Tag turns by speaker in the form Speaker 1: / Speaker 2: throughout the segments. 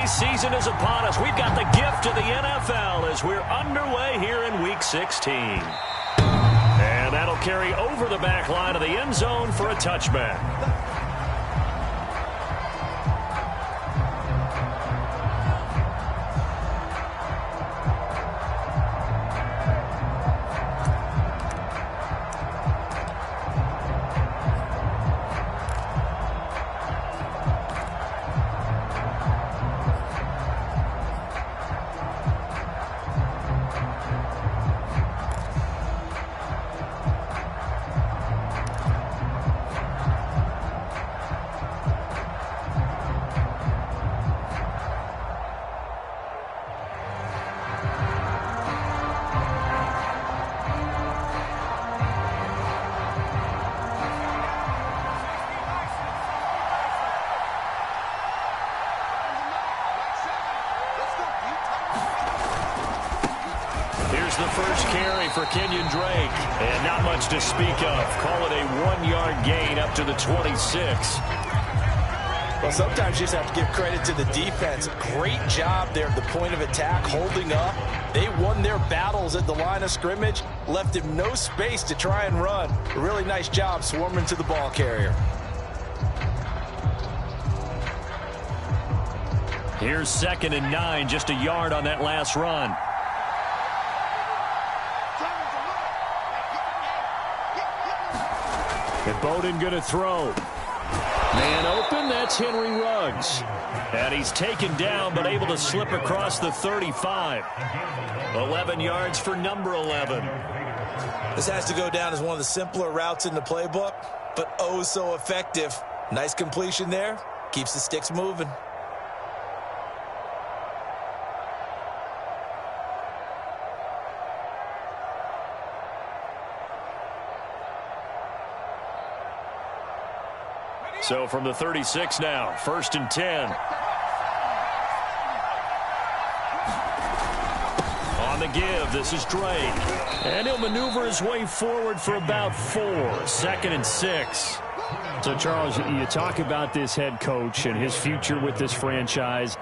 Speaker 1: NBA season is upon us. We've got the gift of the NFL as we're underway here in Week 16. And that'll carry over the back line of the end zone for a touchback. The first carry for Kenyon Drake, and not much to speak of. Call it a 1-yard gain up to the 26.
Speaker 2: Well, sometimes you just have to give credit to the defense. Great job there at the point of attack, holding up. They won their battles at the line of scrimmage, left him no space to try and run. A really nice job swarming to the ball carrier.
Speaker 1: Here's 2nd and 9, just a yard on that last run. And Bowden going to throw. Man open, that's Henry Ruggs. And he's taken down, but able to slip across the 35. 11 yards for number 11.
Speaker 2: This has to go down as one of the simpler routes in the playbook, but oh so effective. Nice completion there. Keeps the sticks moving.
Speaker 1: So from the 36 now, 1st and 10. On the give, this is Drake. And he'll maneuver his way forward for about 4. 2nd and 6.
Speaker 3: So, Charles, you talk about this head coach and his future with this franchise.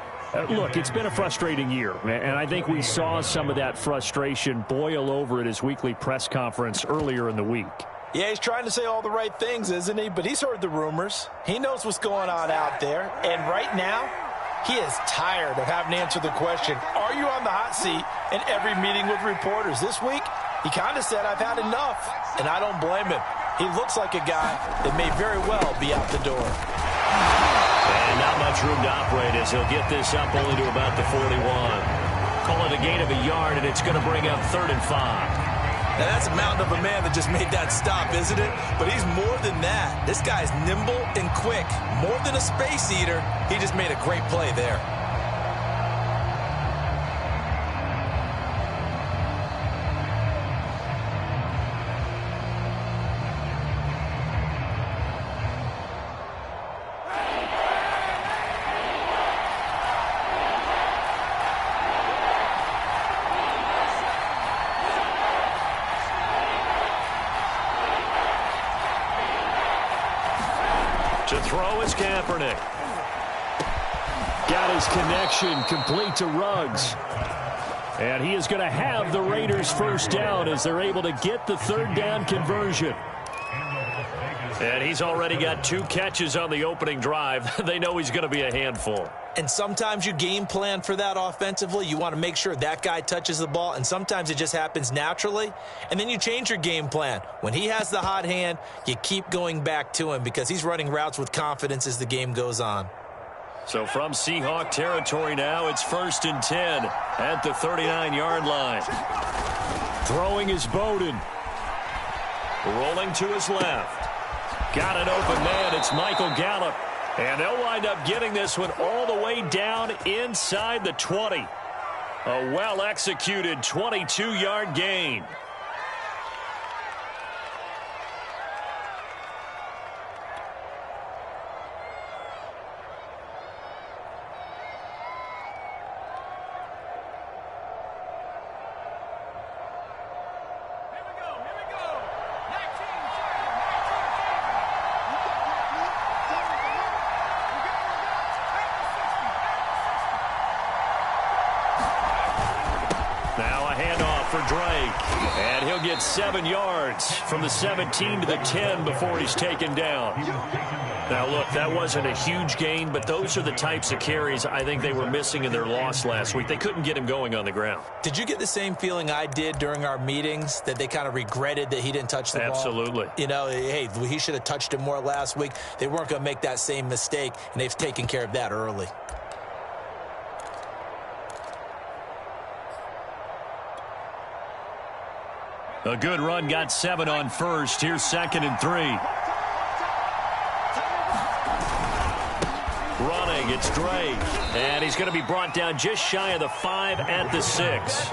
Speaker 3: Look, it's been a frustrating year, and I think we saw some of that frustration boil over at his weekly press conference earlier in the week.
Speaker 2: Yeah, he's trying to say all the right things, isn't he? But he's heard the rumors. He knows what's going on out there. And right now, he is tired of having to answer the question, are you on the hot seat in every meeting with reporters? This week, he kind of said, I've had enough. And I don't blame him. He looks like a guy that may very well be out the door.
Speaker 1: And not much room to operate as he'll get this up only to about the 41. Call it a gain of a yard, and it's going to bring up 3rd and 5.
Speaker 2: Now, that's a mountain of a man that just made that stop, isn't it? But he's more than that. This guy's nimble and quick. More than a space eater, he just made a great play there.
Speaker 1: To throw is Kaepernick.
Speaker 3: Got his connection complete to Ruggs. And he is going to have the Raiders first down as they're able to get the 3rd down conversion.
Speaker 1: And he's already got 2 catches on the opening drive. They know he's going to be a handful.
Speaker 2: And sometimes you game plan for that offensively. You want to make sure that guy touches the ball, and sometimes it just happens naturally. And then you change your game plan. When he has the hot hand, you keep going back to him because he's running routes with confidence as the game goes on.
Speaker 1: So from Seahawk territory now, it's 1st and 10 at the 39-yard line.
Speaker 3: Throwing is Bowden.
Speaker 1: Rolling to his left. Got an open man. It's Michael Gallup. And they'll wind up getting this one all the way down inside the 20. A well-executed 22-yard gain. Now a handoff for Drake. And he'll get 7 yards from the 17 to the 10 before he's taken down. Now, look, that wasn't a huge gain, but those are the types of carries I think they were missing in their loss last week. They couldn't get him going on the ground.
Speaker 2: Did you get the same feeling I did during our meetings, that they kind of regretted that he didn't touch the ball?
Speaker 1: Absolutely.
Speaker 2: You know, hey, he should have touched it more last week. They weren't going to make that same mistake, and they've taken care of that early.
Speaker 1: A good run, got 7 on first. Here's 2nd and 3. Running, it's Drake. And he's going to be brought down just shy of the 5 at the 6.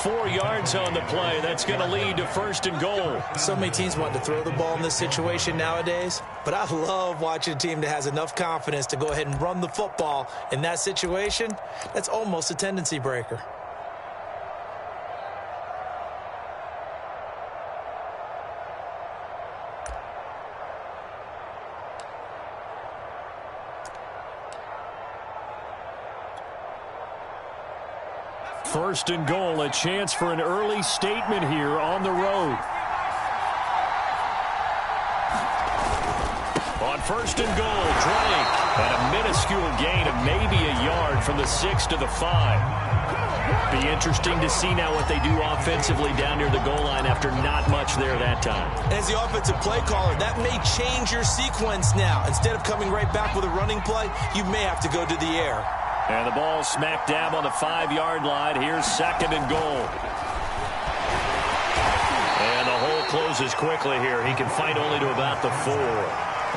Speaker 1: 4 yards on the play. That's going to lead to 1st and goal.
Speaker 2: So many teams want to throw the ball in this situation nowadays, but I love watching a team that has enough confidence to go ahead and run the football. In that situation, that's almost a tendency breaker.
Speaker 1: First and goal, a chance for an early statement here on the road. On 1st and goal, Drake. And a minuscule gain of maybe a yard from the 6 to the 5. Be interesting to see now what they do offensively down near the goal line after not much there that time.
Speaker 2: As the offensive play caller, that may change your sequence now. Instead of coming right back with a running play, you may have to go to the air.
Speaker 1: And the ball smack dab on the 5-yard line. Here's 2nd and goal. And the hole closes quickly here. He can fight only to about the 4.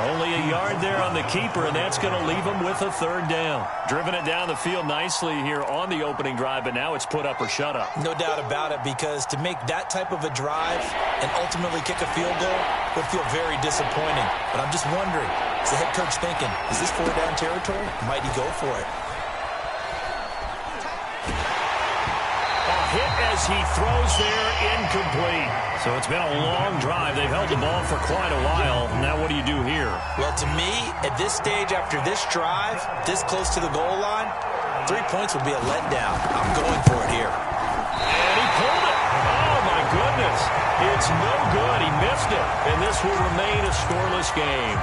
Speaker 1: Only a yard there on the keeper, and that's going to leave him with a 3rd down. Driven it down the field nicely here on the opening drive, but now it's put up or shut up.
Speaker 2: No doubt about it, because to make that type of a drive and ultimately kick a field goal would feel very disappointing. But I'm just wondering, is the head coach thinking, is this 4-down territory? Might he go for it?
Speaker 1: Hit as he throws there, incomplete. So it's been a long drive. They've held the ball for quite a while. Now what do you do here?
Speaker 2: Well, to me, at this stage after this drive, this close to the goal line, 3 points would be a letdown. I'm going for it here.
Speaker 1: And he pulled it. Oh, my goodness. It's no good. He missed it. And this will remain a scoreless game.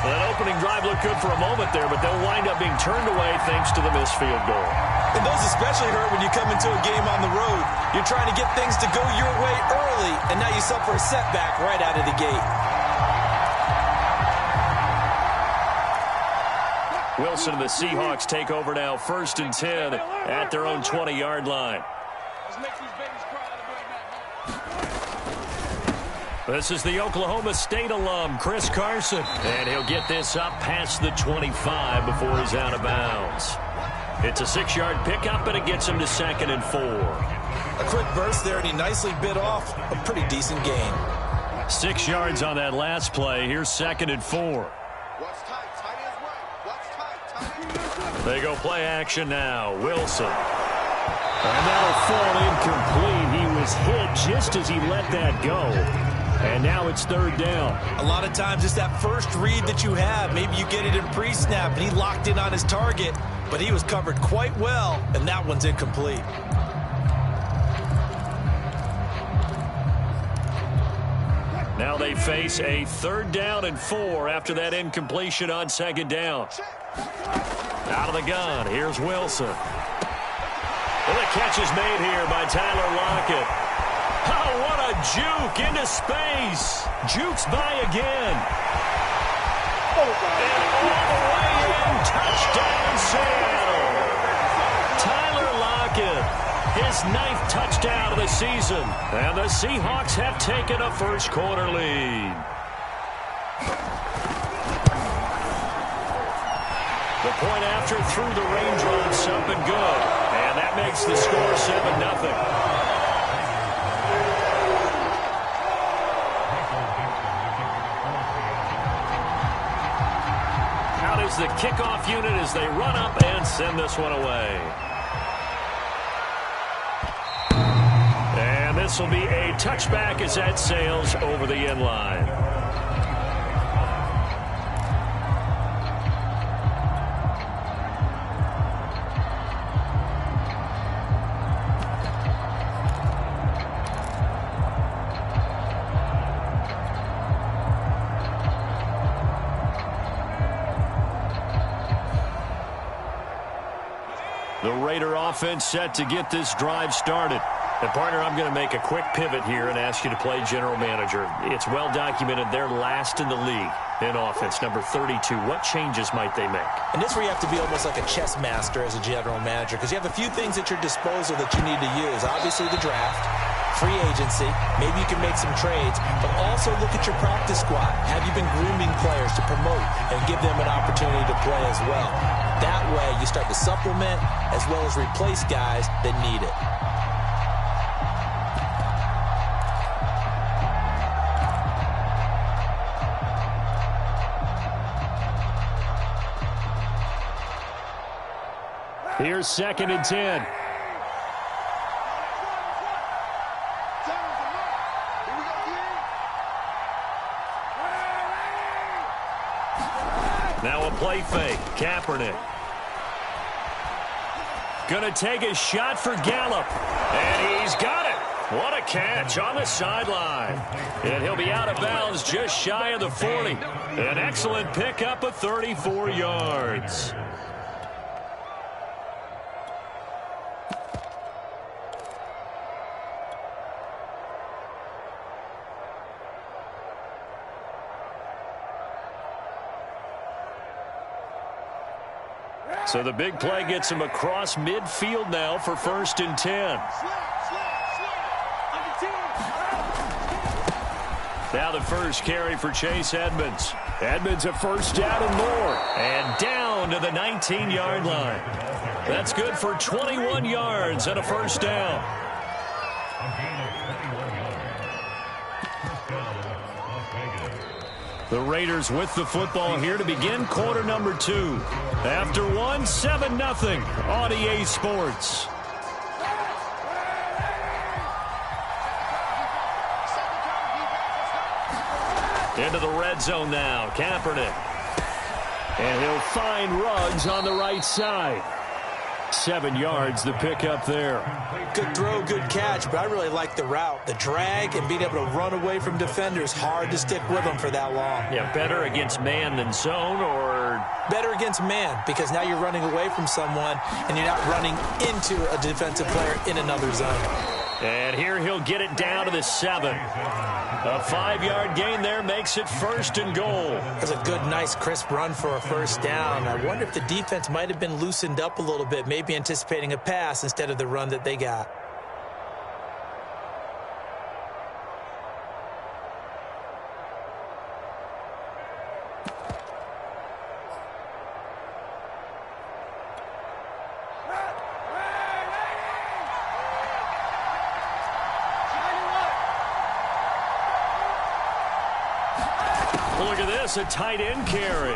Speaker 1: Well, that opening drive looked good for a moment there, but they'll wind up being turned away thanks to the missed field goal.
Speaker 2: And those especially hurt when you come into a game on the road. You're trying to get things to go your way early, and now you suffer a setback right out of the gate.
Speaker 1: Wilson and the Seahawks take over now, 1st and 10 at their own 20-yard line. This is the Oklahoma State alum, Chris Carson. And he'll get this up past the 25 before he's out of bounds. It's a 6-yard pickup, and it gets him to 2nd and 4.
Speaker 2: A quick burst there, and he nicely bit off a pretty decent gain.
Speaker 1: 6 yards on that last play. Here's 2nd and 4. They go play action now. Wilson. And that'll fall incomplete. He was hit just as he let that go. And now it's 3rd down.
Speaker 2: A lot of times it's that first read that you have. Maybe you get it in pre-snap, and he locked in on his target, but he was covered quite well, and that one's incomplete.
Speaker 1: Now they face a 3rd down and 4 after that incompletion on 2nd down. Out of the gun, here's Wilson. And the catch is made here by Tyler Lockett. Oh, what a juke into space. Jukes by again. And all the way in, touchdown Seattle. Tyler Lockett, his 9th touchdown of the season. And the Seahawks have taken a first-quarter lead. The point after through the raindrops up and good. And that makes the score 7-0. Is the kickoff unit as they run up and send this one away. And this will be a touchback as that sails over the end line. The Raider offense set to get this drive started. And, partner, I'm going to make a quick pivot here and ask you to play general manager. It's well documented they're last in the league in offense, number 32. What changes might they make?
Speaker 2: And this is where you have to be almost like a chess master as a general manager, because you have a few things at your disposal that you need to use. Obviously, the draft, free agency, maybe you can make some trades, but also look at your practice squad. Have you been grooming players to promote and give them an opportunity to play as well? That way, you start to supplement as well as replace guys that need it.
Speaker 3: Here's 2nd and 10.
Speaker 1: Now a play fake. Kaepernick. Gonna take a shot for Gallup. And he's got it. What a catch on the sideline. And he'll be out of bounds just shy of the 40. An excellent pickup of 34 yards. So the big play gets him across midfield now for 1st and 10. Now the first carry for Chase Edmonds. Edmonds a first down and more. And down to the 19-yard line. That's good for 21 yards and a first down. The Raiders with the football here to begin quarter number 2. After one, 7-0 on EA Sports. Into the red zone now, Kaepernick. And he'll find Ruggs on the right side. 7 yards, the pickup there.
Speaker 2: Good throw, good catch, but I really like the route. The drag and being able to run away from defenders, hard to stick with them for that long.
Speaker 1: Yeah, better against man than zone, or?
Speaker 2: Better against man, because now you're running away from someone and you're not running into a defensive player in another zone.
Speaker 1: And here he'll get it down to the 7. A 5-yard gain there makes it 1st and goal.
Speaker 2: That's a good, nice, crisp run for a first down. I wonder if the defense might have been loosened up a little bit, maybe anticipating a pass instead of the run that they got.
Speaker 1: Look at this, a tight end carry.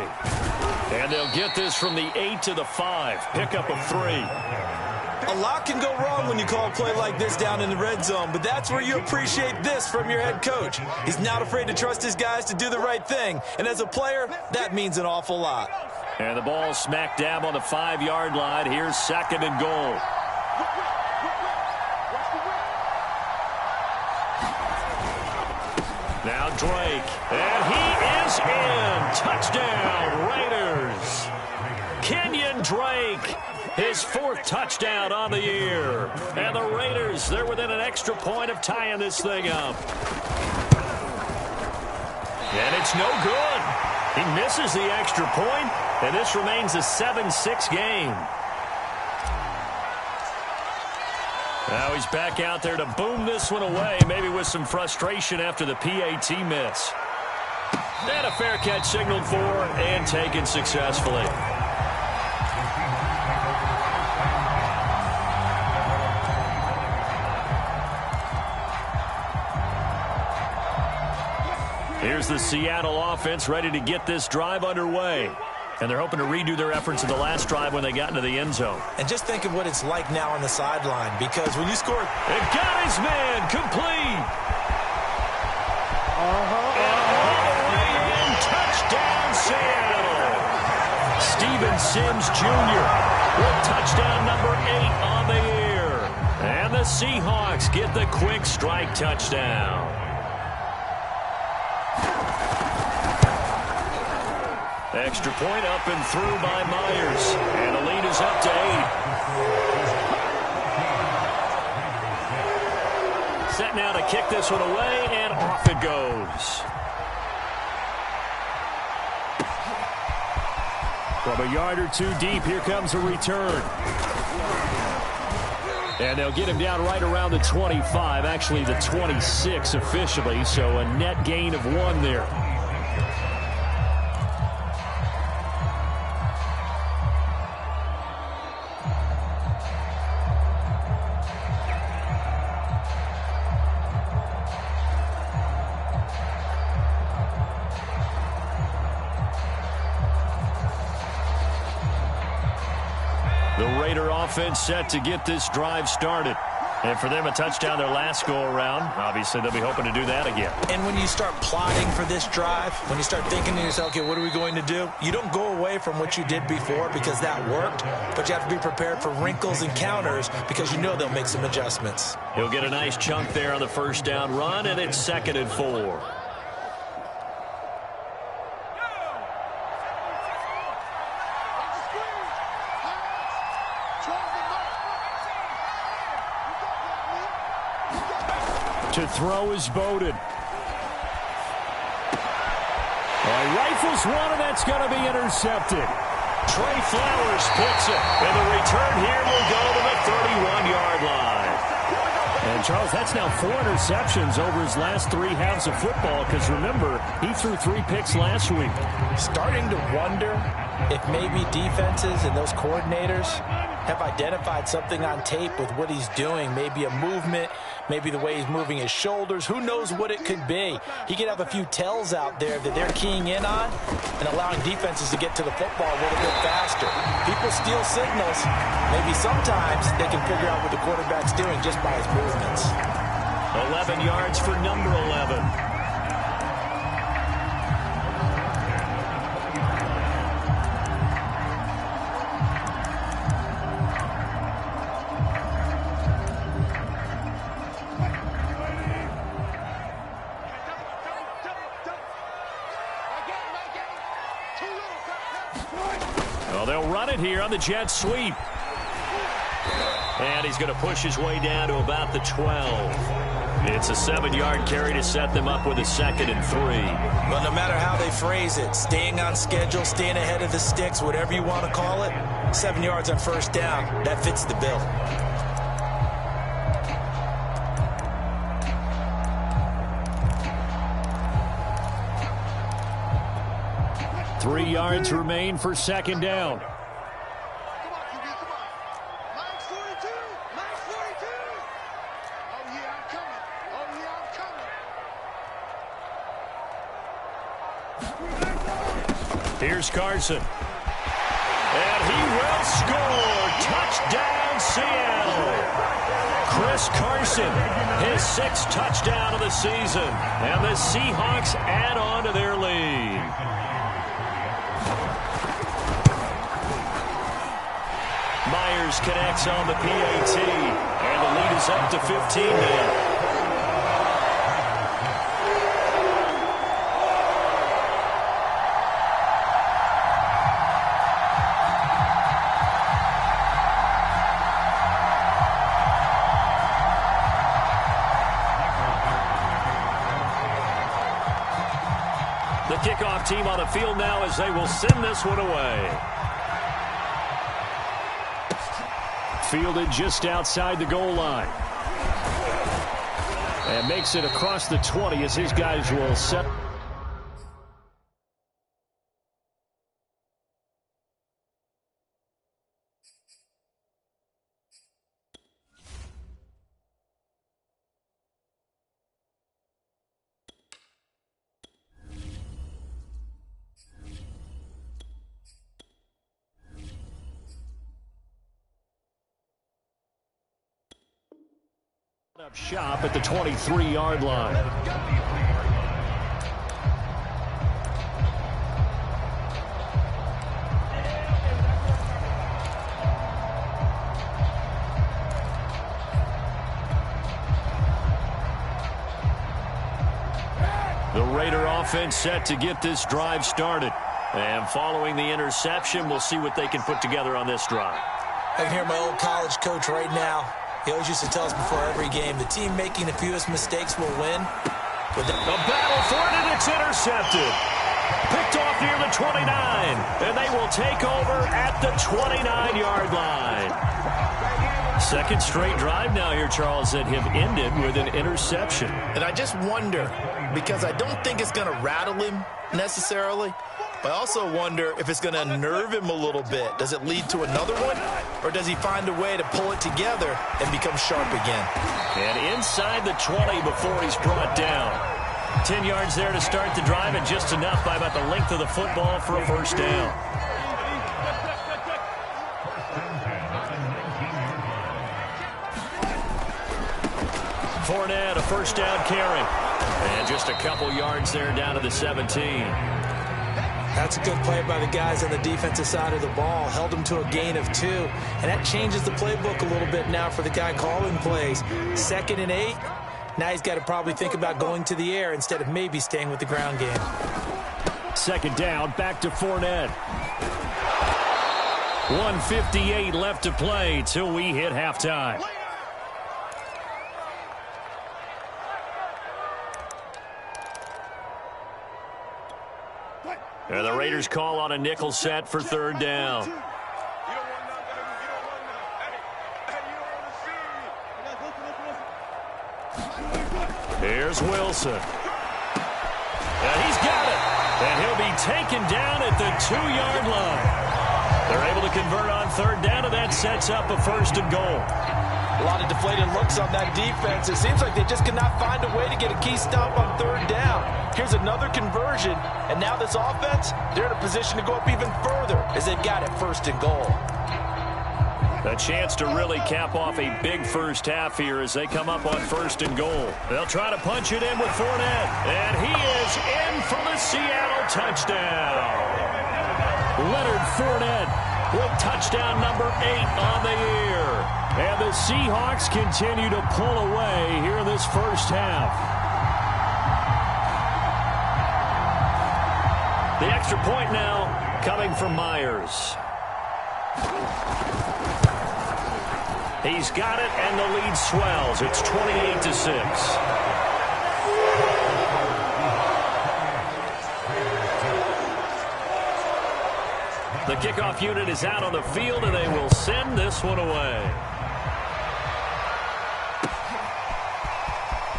Speaker 1: And they'll get this from the 8 to the 5. Pickup of 3.
Speaker 2: A lot can go wrong when you call a play like this down in the red zone, but that's where you appreciate this from your head coach. He's not afraid to trust his guys to do the right thing, and as a player, that means an awful lot.
Speaker 1: And the ball smack dab on the 5-yard line. Here's 2nd and goal. Now Drake, and he is in. Touchdown, Raiders. Kenyon Drake, his 4th touchdown on the year. And the Raiders, they're within an extra point of tying this thing up. And it's no good. He misses the extra point, and this remains a 7-6 game. Now he's back out there to boom this one away, maybe with some frustration after the PAT miss. And a fair catch signaled for and taken successfully. Here's the Seattle offense ready to get this drive underway. And they're hoping to redo their efforts in the last drive when they got into the end zone.
Speaker 2: And just think of what it's like now on the sideline, because when you score...
Speaker 1: It got his man complete. And all the way in, touchdown Seattle. Steven Sims Jr. with touchdown number 8 on the year. And the Seahawks get the quick strike touchdown. Extra point up and through by Myers. And the lead is up to 8. to kick this one away, and off it goes.
Speaker 3: From a yard or two deep, here comes a return. And they'll get him down right around the 25, actually the 26 officially, so a net gain of 1 there.
Speaker 1: The Raider offense set to get this drive started. And for them, a touchdown their last go-around. Obviously, they'll be hoping to do that again.
Speaker 2: And when you start plotting for this drive, when you start thinking to yourself, okay, what are we going to do? You don't go away from what you did before because that worked, but you have to be prepared for wrinkles and counters because you know they'll make some adjustments.
Speaker 1: He'll get a nice chunk there on the first down run, and it's 2nd and 4.
Speaker 3: To throw is Bowden. Rifles one, and that's going to be intercepted.
Speaker 1: Trey Flowers picks it, and the return here will go to the 31-yard line.
Speaker 3: And, Charles, that's now 4 interceptions over his last 3 halves of football because, remember, he threw 3 picks last week.
Speaker 2: Starting to wonder if maybe defenses and those coordinators have identified something on tape with what he's doing, maybe a movement, maybe the way he's moving his shoulders. Who knows what it could be? He could have a few tells out there that they're keying in on and allowing defenses to get to the football a little bit faster. People steal signals. Maybe sometimes they can figure out what the quarterback's doing just by his movements.
Speaker 1: 11 yards for number 11. Well, they'll run it here on the jet sweep. And he's going to push his way down to about the 12. It's a 7-yard carry to set them up with a 2nd and 3.
Speaker 2: Well, no matter how they phrase it, staying on schedule, staying ahead of the sticks, whatever you want to call it, 7 yards on first down, that fits the bill.
Speaker 3: Three yards remain for 2nd down. Here's Carson. And he will score. Touchdown, Seattle. Chris Carson, his 6th touchdown of the season. And the Seahawks add on to their lead. Myers connects on the PAT. And the lead is up to 15 now. The kickoff team on the field now as they will send this one away. Fielded just outside the goal line. And makes it across the 20 as his guys will set. Up shop at the 23-yard line. The Raider offense set to get this drive started. And following the interception, we'll see what they can put together on this drive.
Speaker 2: I can hear my old college coach right now. He always used to tell us before every game, the team making the fewest mistakes will win.
Speaker 1: The battle for it, and it's intercepted. Picked off near the 29, and they will take over at the 29-yard line. Second straight drive now here, Charles, that have ended with an interception.
Speaker 2: And I just wonder, because I don't think it's going to rattle him necessarily, but I also wonder if it's going to unnerve him a little bit. Does it lead to another one, or does he find a way to pull it together and become sharp again?
Speaker 1: And inside the 20 before he's brought down. 10 yards there to start the drive, and just enough by about the length of the football for a first down. Fournette, a first down carry. And just a couple yards there down to the 17.
Speaker 2: That's a good play by the guys on the defensive side of the ball. Held them to a gain of 2. And that changes the playbook a little bit now for the guy calling plays. 2nd and 8. Now he's got to probably think about going to the air instead of maybe staying with the ground game.
Speaker 3: Second down, back to Fournette. 1:58 left to play till we hit halftime. And the Raiders call on a nickel set for third down. Here's Wilson. And he's got it. And he'll be taken down at the 2-yard line. They're able to convert on third down, and that sets up a first and goal.
Speaker 2: A lot of deflated looks on that defense. It seems like they just cannot find a way to get a key stop on third down. Here's another conversion, and now this offense, they're in a position to go up even further as they've got it first and goal.
Speaker 1: A chance to really cap off a big first half here as they come up on first and goal. They'll try to punch it in with Fournette, and he is in for the Seattle touchdown. Leonard Fournette with touchdown number 8 on the year. And the Seahawks continue to pull away here in this first half. The extra point now coming from Myers. He's got it, and the lead swells. It's 28-6. The kickoff unit is out on the field, and they will send this one away.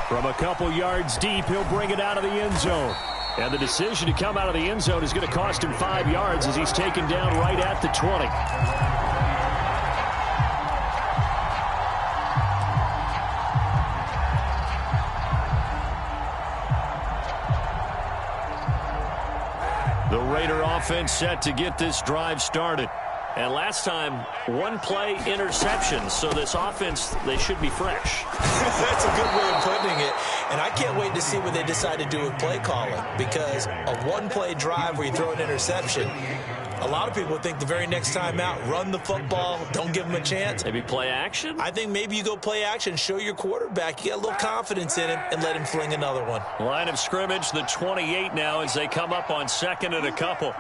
Speaker 1: From a couple yards deep, he'll bring it out of the end zone. And the decision to come out of the end zone is going to cost him 5 yards as he's taken down right at the 20. The Raider offense set to get this drive started. And last time, one-play interception. So this offense, they should be fresh.
Speaker 2: That's a good way of putting it. And I can't wait to see what they decide to do with play calling. Because a one-play drive where you throw an interception, a lot of people think the very next time out, run the football, don't give them a chance.
Speaker 1: Maybe play action?
Speaker 2: I think maybe you go play action, show your quarterback, you get a little confidence in him, and let him fling another one.
Speaker 1: Line of scrimmage, the 28 now as they come up on second and a couple.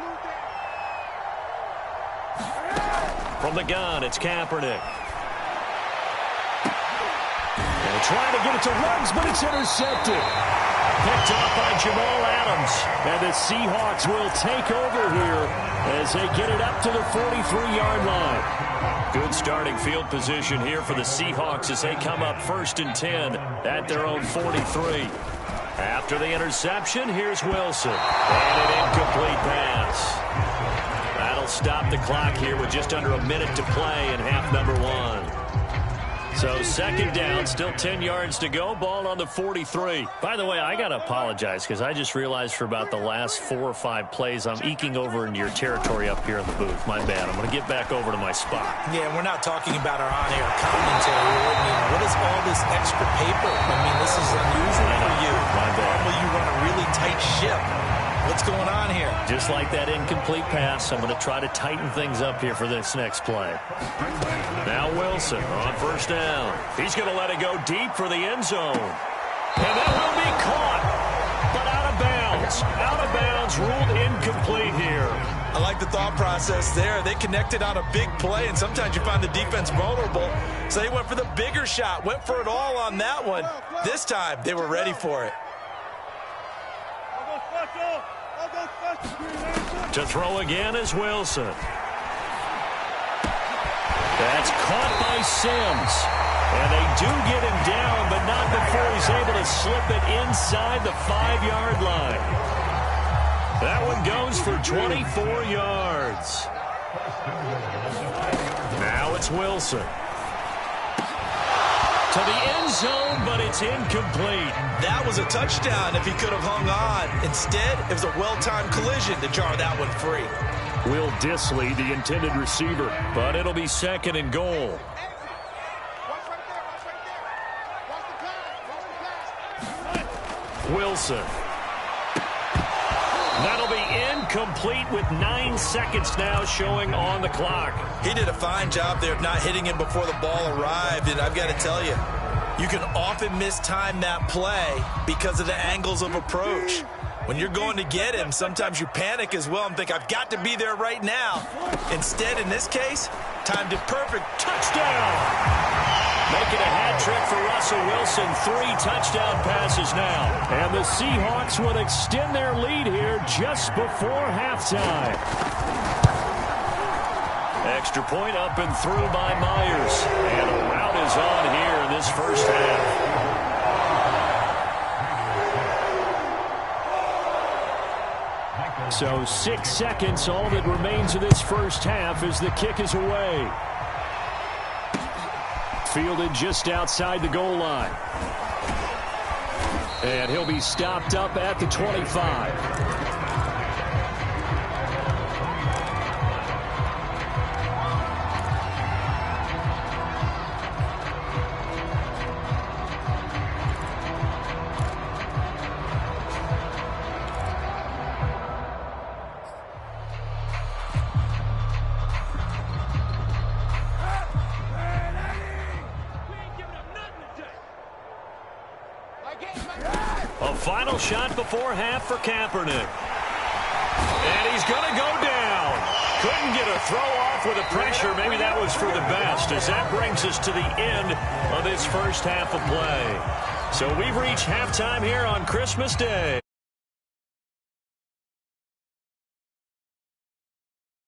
Speaker 1: From the gun, it's Kaepernick. And trying to get it to Ruggs, but it's intercepted. Picked off by Jamal Adams. And the Seahawks will take over here as they get it up to the 43-yard line. Good starting field position here for the Seahawks as they come up 1st and 10 at their own 43. After the interception, here's Wilson. And an incomplete pass. That'll stop the clock here with just under a minute to play in half number 1. So second down, still 10 yards to go. Ball on the 43. By the way, I got to apologize because I just realized for about the last 4 or 5 plays, I'm eking over into your territory up here in the booth. My bad. I'm going to get back over to my spot.
Speaker 2: Yeah, we're not talking about our on-air commentary. I mean, what is all this extra paper? I mean, this is unusual for you.
Speaker 1: My bad.
Speaker 2: Normally you run a really tight ship. What's going on here?
Speaker 1: Just like that incomplete pass, I'm going to try to tighten things up here for this next play. Now Wilson on first down. He's going to let it go deep for the end zone. And that will be caught, but out of bounds. Out of bounds, ruled incomplete here.
Speaker 2: I like the thought process there. They connected on a big play, and sometimes you find the defense vulnerable. So they went for the bigger shot, went for it all on that one. This time, they were ready for it.
Speaker 1: To throw again is Wilson. That's caught by Sims. And they do get him down, but not before he's able to slip it inside the 5-yard line. That one goes for 24 yards. Now it's Wilson. To the end zone, but it's incomplete.
Speaker 2: That was a touchdown if he could have hung on. Instead, it was a well-timed collision to jar that one free.
Speaker 1: Will Dissly, the intended receiver, but it'll be 2nd and goal. Wilson. That'll be incomplete with 9 seconds now showing on the clock.
Speaker 2: He did a fine job there of not hitting him before the ball arrived, and I've got to tell you, you can often mistime that play because of the angles of approach. When you're going to get him, sometimes you panic as well and think, I've got to be there right now. Instead, in this case, timed it perfect.
Speaker 1: Touchdown! Making a hat trick for Russell Wilson. 3 touchdown passes now. And the Seahawks will extend their lead here just before halftime. Extra point up and through by Myers. And a rout is on here in this first half.
Speaker 3: So 6 seconds, all that remains of this first half as the kick is away. Fielded just outside the goal line. And he'll be stopped up at the 25.
Speaker 1: A final shot before half for Kaepernick. And he's going to go down. Couldn't get a throw off with the pressure. Maybe that was for the best, as that brings us to the end of this first half of play. So we've reached halftime here on Christmas Day.